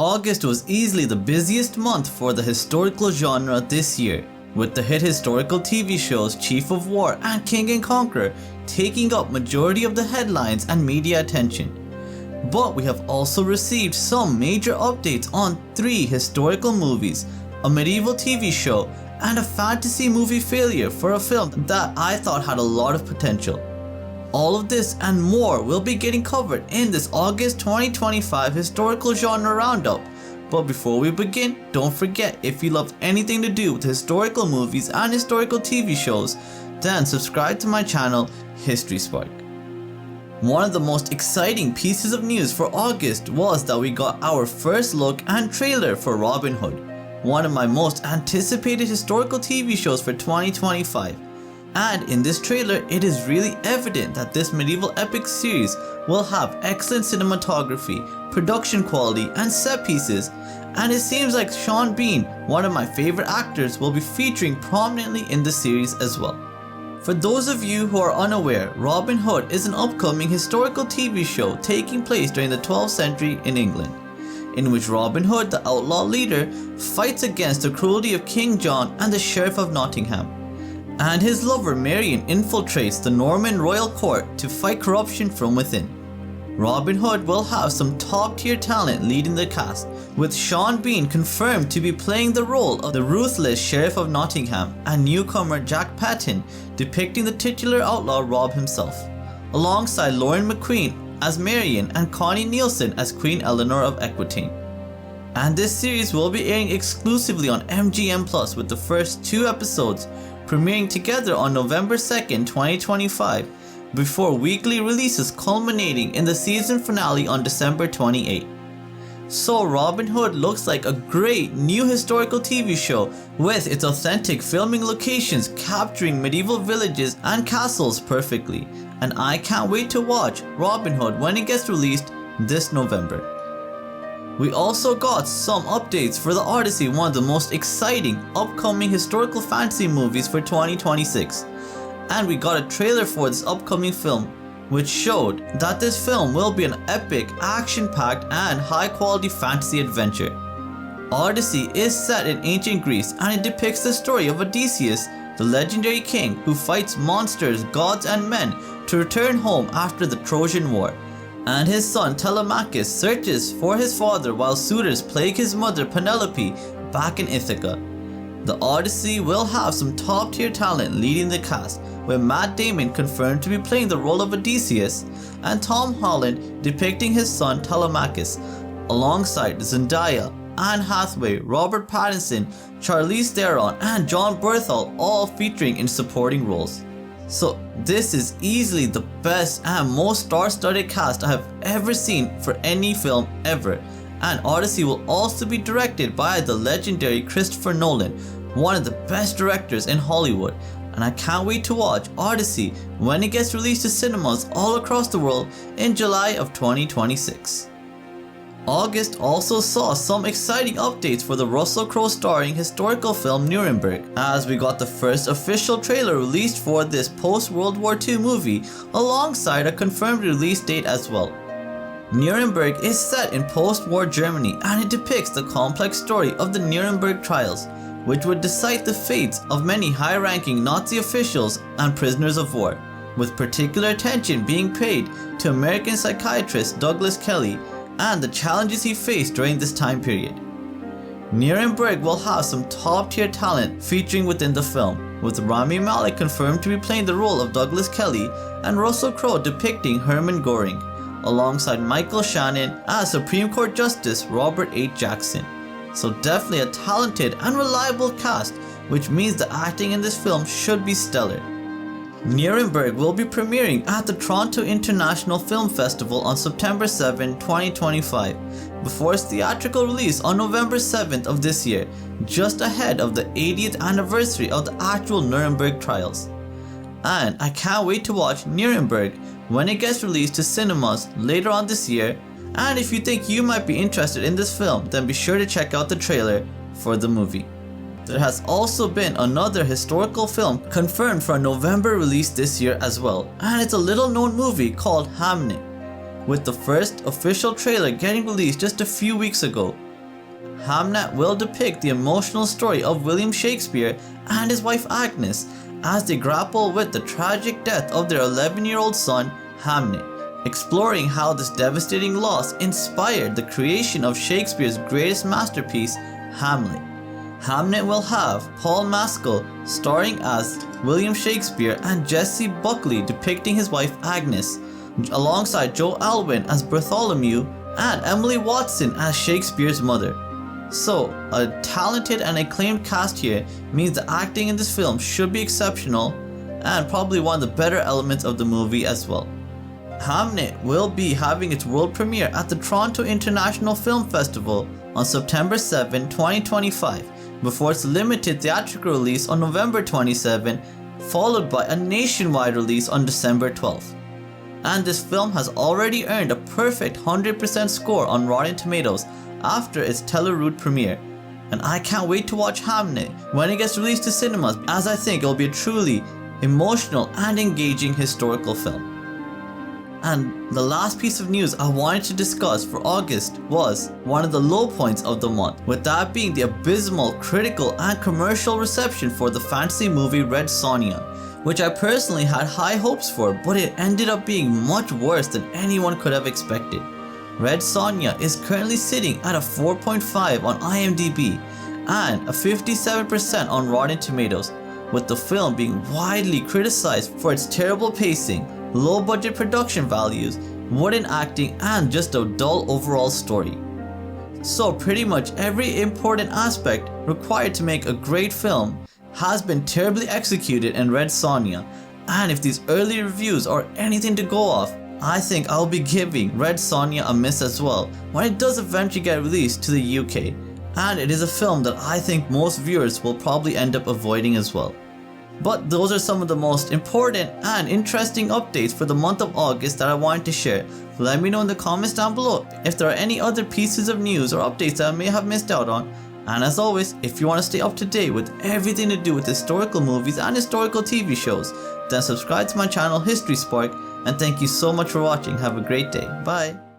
August was easily the busiest month for the historical genre this year, with the hit historical TV shows Chief of War and King and Conqueror taking up majority of the headlines and media attention. But we have also received some major updates on 3 historical movies, a medieval TV show, and a fantasy movie failure for a film that I thought had a lot of potential. All of this and more will be getting covered in this August 2025 historical genre roundup. But before we begin, don't forget, if you love anything to do with historical movies and historical TV shows, then subscribe to my channel, History Spark. One of the most exciting pieces of news for August was that we got our first look and trailer for Robin Hood, one of my most anticipated historical TV shows for 2025. And in this trailer, it is really evident that this medieval epic series will have excellent cinematography, production quality, and set pieces, and it seems like Sean Bean, one of my favorite actors, will be featuring prominently in the series as well. For those of you who are unaware, Robin Hood is an upcoming historical TV show taking place during the 12th century in England, in which Robin Hood, the outlaw leader, fights against the cruelty of King John and the Sheriff of Nottingham, and his lover Marian infiltrates the Norman royal court to fight corruption from within. Robin Hood will have some top tier talent leading the cast, with Sean Bean confirmed to be playing the role of the ruthless Sheriff of Nottingham, and newcomer Jack Patton depicting the titular outlaw Rob himself, alongside Lauren McQueen as Marian and Connie Nielsen as Queen Eleanor of Aquitaine. And this series will be airing exclusively on MGM Plus, with the first 2 episodes premiering together on November 2nd, 2025, before weekly releases culminating in the season finale on December 28th. So Robin Hood looks like a great new historical TV show with its authentic filming locations capturing medieval villages and castles perfectly, and I can't wait to watch Robin Hood when it gets released this November. We also got some updates for the Odyssey, one of the most exciting upcoming historical fantasy movies for 2026. And we got a trailer for this upcoming film, which showed that this film will be an epic, action-packed and high-quality fantasy adventure. Odyssey is set in ancient Greece, and it depicts the story of Odysseus, the legendary king who fights monsters, gods and men to return home after the Trojan War, and his son Telemachus searches for his father while suitors plague his mother Penelope back in Ithaca. The Odyssey will have some top tier talent leading the cast, with Matt Damon confirmed to be playing the role of Odysseus, and Tom Holland depicting his son Telemachus, alongside Zendaya, Anne Hathaway, Robert Pattinson, Charlize Theron and John Bernthal, all featuring in supporting roles. So this is easily the best and most star-studded cast I have ever seen for any film ever, and Odyssey will also be directed by the legendary Christopher Nolan, one of the best directors in Hollywood, and I can't wait to watch Odyssey when it gets released to cinemas all across the world in July of 2026. August also saw some exciting updates for the Russell Crowe starring historical film Nuremberg, as we got the first official trailer released for this post-World War II movie alongside a confirmed release date as well. Nuremberg is set in post-war Germany, and it depicts the complex story of the Nuremberg trials, which would decide the fates of many high-ranking Nazi officials and prisoners of war, with particular attention being paid to American psychiatrist Douglas Kelly and the challenges he faced during this time period. Nuremberg will have some top tier talent featuring within the film, with Rami Malek confirmed to be playing the role of Douglas Kelly and Russell Crowe depicting Hermann Göring, alongside Michael Shannon as Supreme Court Justice Robert H. Jackson. So definitely a talented and reliable cast, which means the acting in this film should be stellar. Nuremberg will be premiering at the Toronto International Film Festival on September 7, 2025, before its theatrical release on November 7th of this year, just ahead of the 80th anniversary of the actual Nuremberg trials. And I can't wait to watch Nuremberg when it gets released to cinemas later on this year, and if you think you might be interested in this film, then be sure to check out the trailer for the movie. There has also been another historical film confirmed for a November release this year as well, and it's a little known movie called Hamnet, with the first official trailer getting released just a few weeks ago. Hamnet will depict the emotional story of William Shakespeare and his wife Agnes as they grapple with the tragic death of their 11-year-old son, Hamnet, exploring how this devastating loss inspired the creation of Shakespeare's greatest masterpiece, Hamlet. Hamnet will have Paul Mescal starring as William Shakespeare and Jessie Buckley depicting his wife Agnes, alongside Joe Alwyn as Bartholomew and Emily Watson as Shakespeare's mother. So, a talented and acclaimed cast here means the acting in this film should be exceptional and probably one of the better elements of the movie as well. Hamnet will be having its world premiere at the Toronto International Film Festival on September 7, 2025, before its limited theatrical release on November 27, followed by a nationwide release on December 12th. And this film has already earned a perfect 100% score on Rotten Tomatoes after its Teleroute premiere, and I can't wait to watch Hamnet when it gets released to cinemas, as I think it will be a truly emotional and engaging historical film. And the last piece of news I wanted to discuss for August was one of the low points of the month, with that being the abysmal critical and commercial reception for the fantasy movie Red Sonja, which I personally had high hopes for, but it ended up being much worse than anyone could have expected. Red Sonja is currently sitting at a 4.5 on IMDb and a 57% on Rotten Tomatoes, with the film being widely criticized for its terrible pacing, low budget production values, wooden acting, and just a dull overall story. So pretty much every important aspect required to make a great film has been terribly executed in Red Sonja, and if these early reviews are anything to go off, I think I'll be giving Red Sonja a miss as well when it does eventually get released to the UK, and it is a film that I think most viewers will probably end up avoiding as well. But those are some of the most important and interesting updates for the month of August that I wanted to share. Let me know in the comments down below if there are any other pieces of news or updates that I may have missed out on. And as always, if you want to stay up to date with everything to do with historical movies and historical TV shows, then subscribe to my channel History Spark, and thank you so much for watching. Have a great day. Bye.